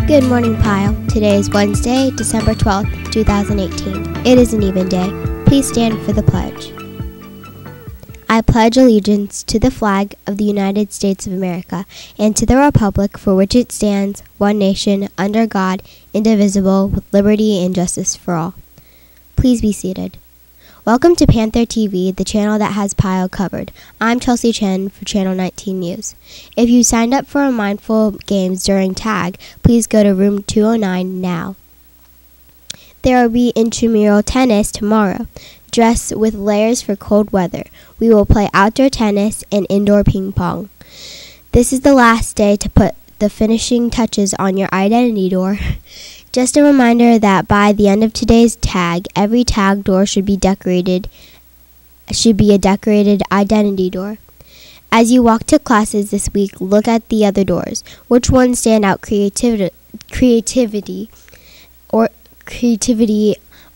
Good morning, Pyle. Today is Wednesday, December 12th, 2018. It is an even day. Please stand for the pledge. I pledge allegiance to the flag of the United States of America and to the republic for which it stands, one nation, under God, indivisible, with liberty and justice for all. Please be seated. Welcome to Panther TV, the channel that has Pyle covered. I'm Chen for Channel 19 News. If you signed up for a Mindful Games during TAG, please go to room 209 now. There will be intramural tennis tomorrow. Dress with layers for cold weather. We will play outdoor tennis and indoor ping pong. This is the last day to put the finishing touches on your identity door. Just a reminder that by the end of today's tag, every tag door should be a decorated identity door. As you walk to classes this week, look at the other doors. Which ones stand out? Creativity,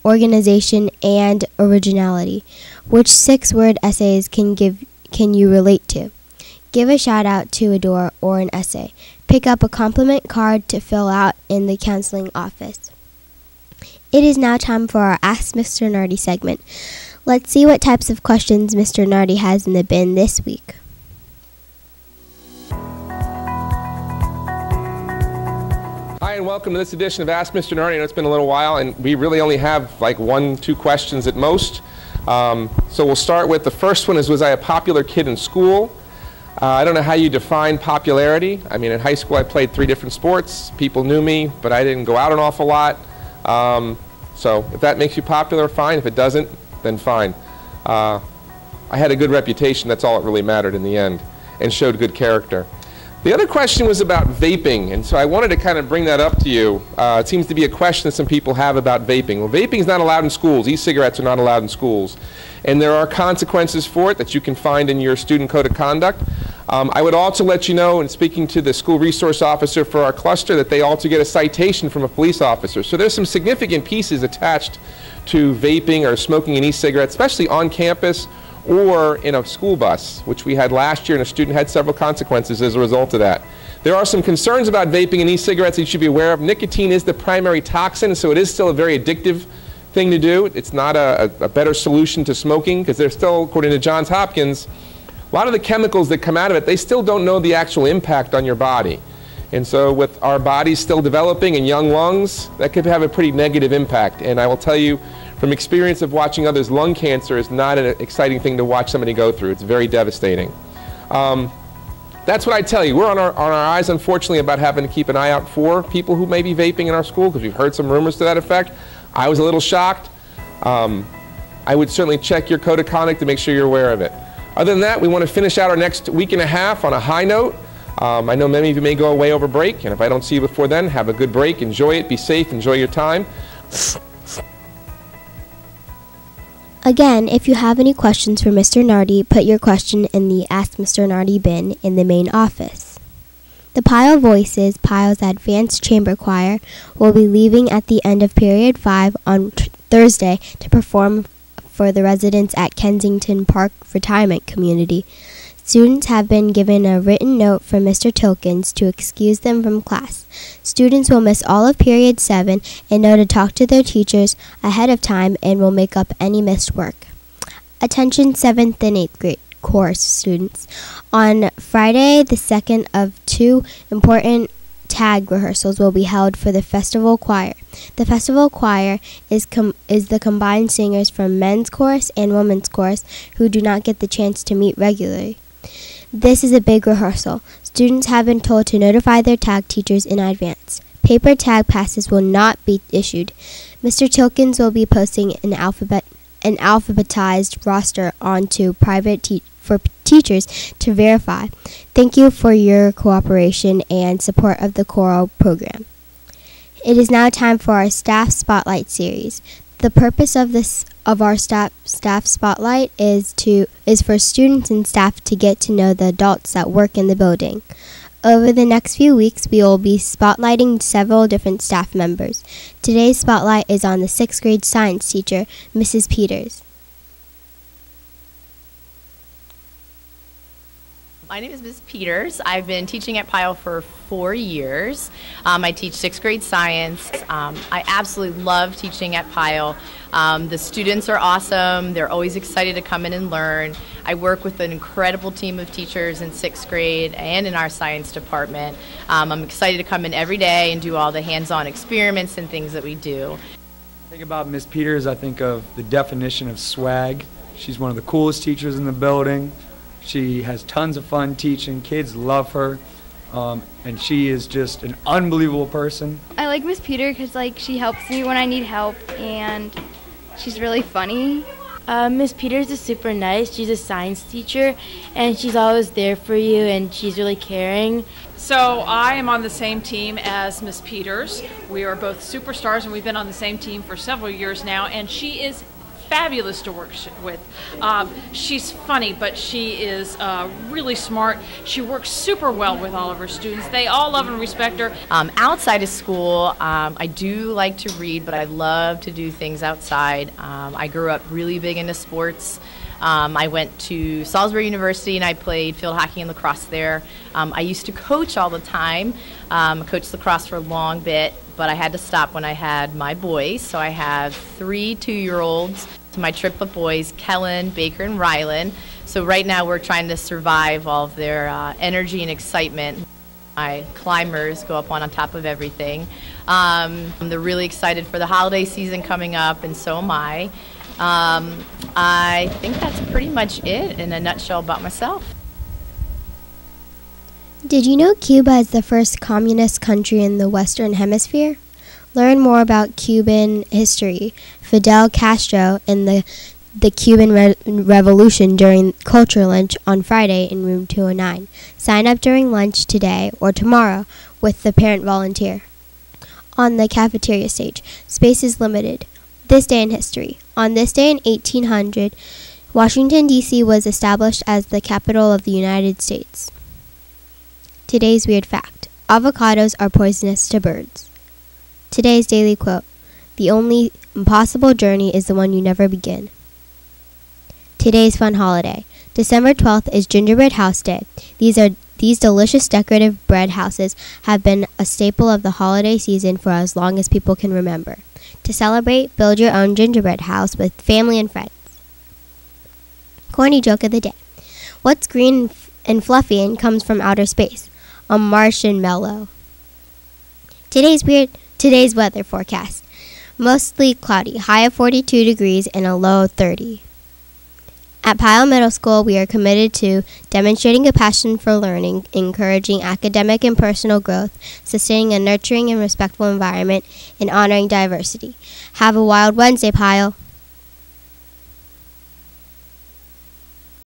organization, and originality. Which 6-word essays can you relate to? Give a shout out to a door or an essay. Pick up a compliment card to fill out in the counseling office. It is now time for our Ask Mr. Nardi segment. Let's see what types of questions Mr. Nardi has in the bin this week. Hi, and welcome to this edition of Ask Mr. Nardi. I know it's been a little while, and we really only have like 1-2 questions at most. So we'll start with the first one was I a popular kid in school? I don't know how you define popularity. I mean, in high school I played 3 different sports. People knew me, but I didn't go out an awful lot. So if that makes you popular, fine. If it doesn't, then fine. I had a good reputation. That's all that really mattered in the end, and showed good character. The other question was about vaping, and so I wanted to kind of bring that up to you. It seems to be a question that some people have about vaping. Well, vaping is not allowed in schools. E-cigarettes are not allowed in schools. And there are consequences for it that you can find in your student code of conduct. I would also let you know, in speaking to the school resource officer for our cluster, that they also get a citation from a police officer. So there's some significant pieces attached to vaping or smoking an e-cigarette, especially on campus or in a school bus, which we had last year, and a student had several consequences as a result of that. There are some concerns about vaping and e-cigarettes that you should be aware of. Nicotine is the primary toxin, so it is still a very addictive thing to do. It's not a better solution to smoking, because there's still, according to Johns Hopkins, a lot of the chemicals that come out of it, they still don't know the actual impact on your body. And so with our bodies still developing and young lungs, that could have a pretty negative impact. And I will tell you, from experience of watching others, lung cancer is not an exciting thing to watch somebody go through. It's very devastating. That's what I tell you. We're on our eyes, unfortunately, about having to keep an eye out for people who may be vaping in our school, because we've heard some rumors to that effect. I was a little shocked. I would certainly check your code of conduct to make sure you're aware of it. Other than that, we want to finish out our next week and a half on a high note. I know many of you may go away over break, and if I don't see you before then, have a good break, enjoy it, be safe, enjoy your time. Again, if you have any questions for Mr. Nardi, put your question in the Ask Mr. Nardi bin in the main office. The Pyle Voices, Pyle's Advanced Chamber Choir, will be leaving at the end of Period 5 on Thursday to perform for the residents at Kensington Park Retirement Community. Students have been given a written note from Mr. Tilkins to excuse them from class. Students will miss all of Period 7 and know to talk to their teachers ahead of time and will make up any missed work. Attention 7th and 8th grade course students. On Friday, the second of 2 important tag rehearsals will be held for the festival choir. The festival choir is the combined singers from men's chorus and women's chorus who do not get the chance to meet regularly. This is a big rehearsal. Students have been told to notify their tag teachers in advance. Paper tag passes will not be issued. Mr. Tilkins will be posting an alphabetized roster onto for teachers to verify. Thank you for your cooperation and support of the choral program. It is now time for our Staff Spotlight series. The purpose of our staff spotlight is for students and staff to get to know the adults that work in the building. Over the next few weeks, we will be spotlighting several different staff members. Today's spotlight is on the 6th grade science teacher, Mrs. Peters. My name is Ms. Peters. I've been teaching at Pyle for 4 years. I teach 6th grade science. I absolutely love teaching at Pyle. The students are awesome. They're always excited to come in and learn. I work with an incredible team of teachers in 6th grade and in our science department. I'm excited to come in every day and do all the hands-on experiments and things that we do. I think about Ms. Peters, I think of the definition of swag. She's one of the coolest teachers in the building. She has tons of fun teaching. Kids love her, and she is just an unbelievable person. I like Miss Peter because she helps me when I need help, and she's really funny. Miss Peters is super nice. She's a science teacher, and she's always there for you, and she's really caring. So I am on the same team as Miss Peters. We are both superstars, and we've been on the same team for several years now, and she is fabulous to work with. She's funny, but she is really smart. She works super well with all of her students. They all love and respect her. Outside of school, I do like to read, but I love to do things outside. I grew up really big into sports. I went to Salisbury University and I played field hockey and lacrosse there. I used to coach all the time. I coached lacrosse for a long bit, but I had to stop when I had my boys. So I have 3 2-year-olds. To my triplet boys, Kellen, Baker, and Rylan. So right now we're trying to survive all of their energy and excitement. My climbers go up on top of everything. They're really excited for the holiday season coming up, and so am I. I think that's pretty much it in a nutshell about myself. Did you know Cuba is the first communist country in the Western Hemisphere? Learn more about Cuban history, Fidel Castro, and the Cuban Revolution during culture lunch on Friday in room 209. Sign up during lunch today or tomorrow with the parent volunteer. On the cafeteria stage, space is limited. This day in history. On this day in 1800, Washington, D.C. was established as the capital of the United States. Today's weird fact. Avocados are poisonous to birds. Today's daily quote. The only impossible journey is the one you never begin. Today's fun holiday. December 12th is Gingerbread House Day. These delicious decorative bread houses have been a staple of the holiday season for as long as people can remember. To celebrate, build your own gingerbread house with family and friends. Corny joke of the day. What's green and fluffy and comes from outer space? A marshmallow. Today's weather forecast. Mostly cloudy, high of 42 degrees and a low of 30. At Pyle Middle School, we are committed to demonstrating a passion for learning, encouraging academic and personal growth, sustaining a nurturing and respectful environment, and honoring diversity. Have a wild Wednesday, Pyle.